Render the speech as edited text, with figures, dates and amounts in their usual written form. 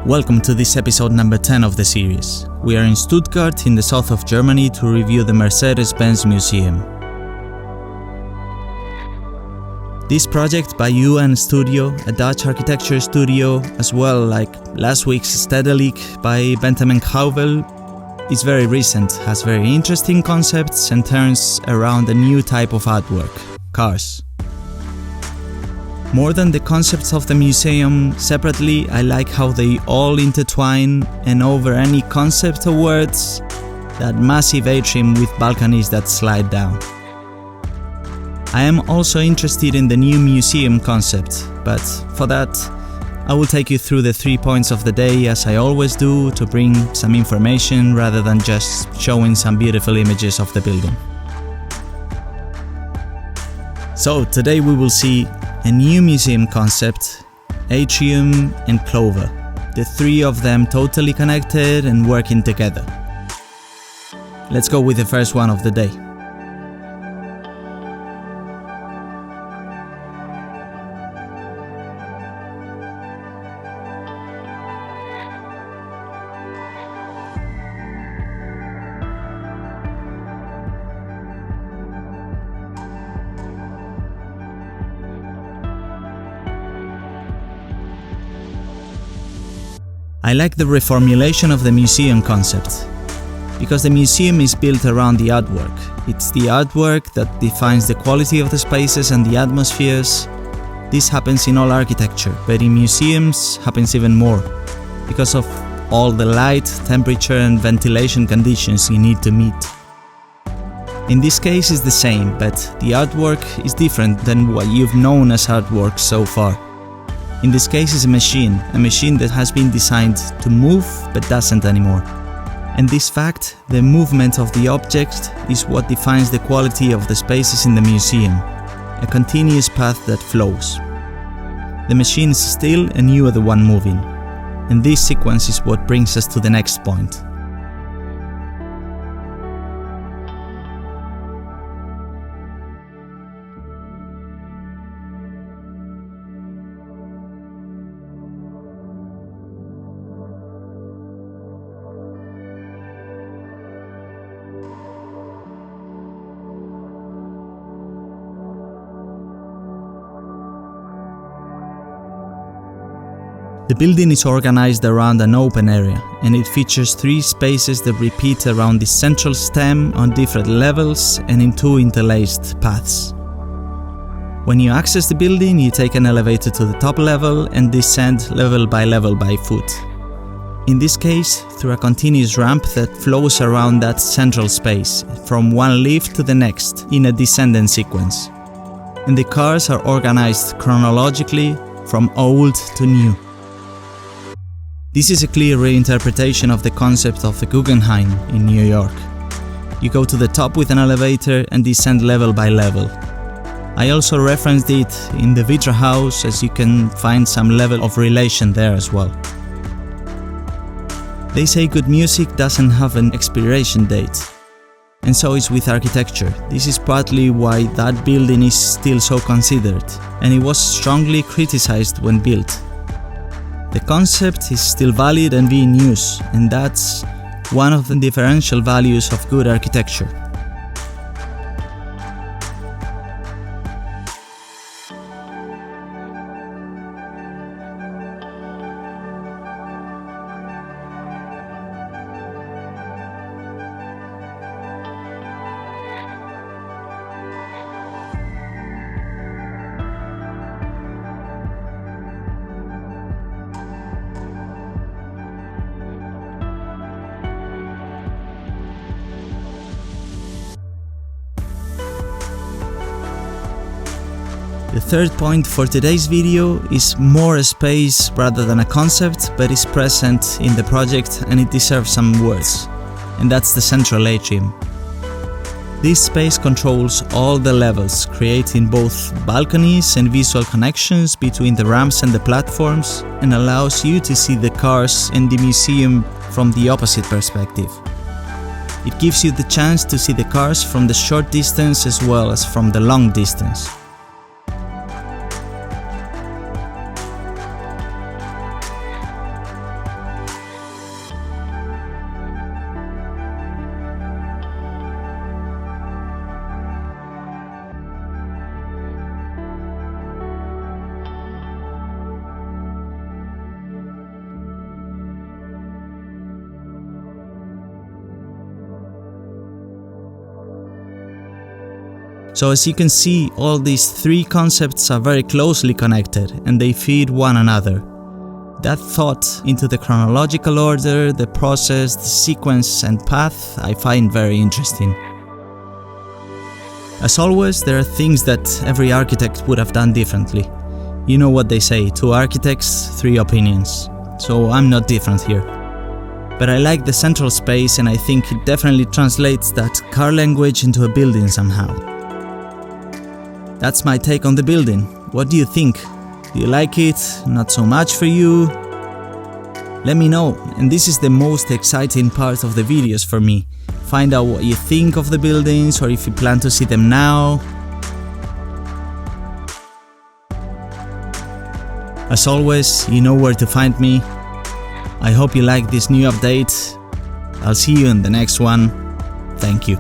Welcome to this episode number 10 of the series. We are in Stuttgart in the south of Germany to review the Mercedes-Benz museum. This project by Unstudio, a Dutch architecture studio, as well like last week's Stedelijk by Benjamin Houvel, is very recent, has very interesting concepts and turns around a new type of artwork, cars. More than the concepts of the museum separately, I like how they all intertwine, and over any concept or words, that massive atrium with balconies that slide down. I am also interested in the new museum concept, but for that, I will take you through the 3 points of the day as I always do to bring some information rather than just showing some beautiful images of the building. So today we will see a new museum concept, atrium and clover, the three of them totally connected and working together. Let's go with the first one of the day. I like the reformulation of the museum concept, because the museum is built around the artwork. It's the artwork that defines the quality of the spaces and the atmospheres. This happens in all architecture, but in museums happens even more, because of all the light, temperature and ventilation conditions you need to meet. In this case it's the same, but the artwork is different than what you've known as artwork so far. In this case it's a machine that has been designed to move but doesn't anymore. And this fact, the movement of the object, is what defines the quality of the spaces in the museum, a continuous path that flows. The machine is still and you are the one moving, and this sequence is what brings us to the next point. The building is organized around an open area, and it features 3 spaces that repeat around the central stem on different levels and in 2 interlaced paths. When you access the building, you take an elevator to the top level and descend level by foot. In this case, through a continuous ramp that flows around that central space, from one lift to the next, in a descending sequence. And the cars are organized chronologically from old to new. This is a clear reinterpretation of the concept of the Guggenheim in New York. You go to the top with an elevator and descend level by level. I also referenced it in the Vitra house, as you can find some level of relation there as well. They say good music doesn't have an expiration date. And so is with architecture. This is partly why that building is still so considered, and it was strongly criticized when built. The concept is still valid and being used, and that's one of the differential values of good architecture. The third point for today's video is more a space rather than a concept, but is present in the project and it deserves some words, and that's the central atrium. This space controls all the levels, creating both balconies and visual connections between the ramps and the platforms, and allows you to see the cars and the museum from the opposite perspective. It gives you the chance to see the cars from the short distance as well as from the long distance. So as you can see, all these three concepts are very closely connected and they feed one another. That thought into the chronological order, the process, the sequence and path I find very interesting. As always, there are things that every architect would have done differently. You know what they say, 2 architects, 3 opinions. So I'm not different here. But I like the central space and I think it definitely translates that car language into a building somehow. That's my take on the building. What do you think? Do you like it? Not so much for you? Let me know, and this is the most exciting part of the videos for me. Find out what you think of the buildings or if you plan to see them now. As always, you know where to find me. I hope you like this new update. I'll see you in the next one. Thank you.